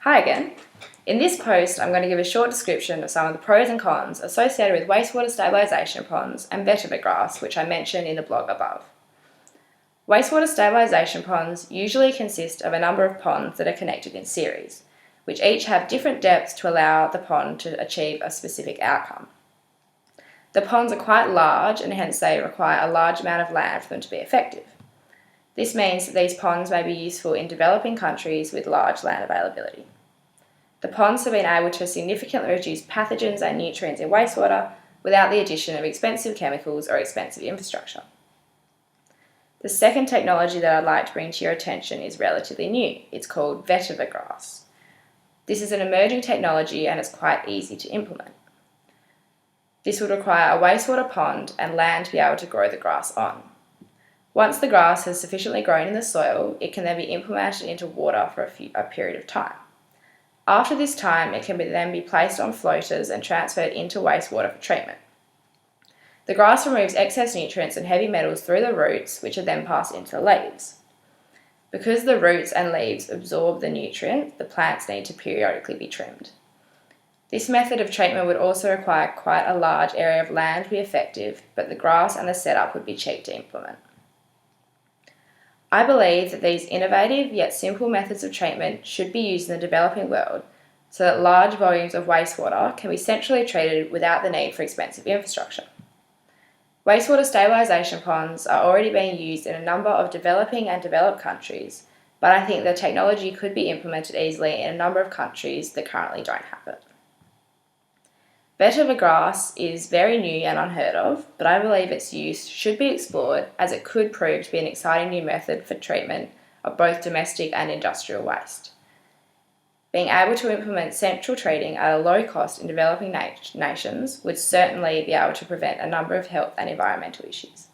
Hi again. In this post, I'm going to give a short description of some of the pros and cons associated with wastewater stabilisation ponds and vetiver grass, which I mentioned in the blog above. Wastewater stabilisation ponds usually consist of a number of ponds that are connected in series, which each have different depths to allow the pond to achieve a specific outcome. The ponds are quite large and hence they require a large amount of land for them to be effective. This means that these ponds may be useful in developing countries with large land availability. The ponds have been able to significantly reduce pathogens and nutrients in wastewater without the addition of expensive chemicals or expensive infrastructure. The second technology that I'd like to bring to your attention is relatively new. It's called vetiver grass. This is an emerging technology and it's quite easy to implement. This would require a wastewater pond and land to be able to grow the grass on. Once the grass has sufficiently grown in the soil, it can then be implemented into water for a period of time. After this time, it can then be placed on floaters and transferred into wastewater for treatment. The grass removes excess nutrients and heavy metals through the roots, which are then passed into the leaves. Because the roots and leaves absorb the nutrients, the plants need to periodically be trimmed. This method of treatment would also require quite a large area of land to be effective, but the grass and the setup would be cheap to implement. I believe that these innovative yet simple methods of treatment should be used in the developing world so that large volumes of wastewater can be centrally treated without the need for expensive infrastructure. Wastewater stabilisation ponds are already being used in a number of developing and developed countries, but I think the technology could be implemented easily in a number of countries that currently don't have it. Vetiver grass is very new and unheard of, but I believe its use should be explored as it could prove to be an exciting new method for treatment of both domestic and industrial waste. Being able to implement central treating at a low cost in developing nations would certainly be able to prevent a number of health and environmental issues.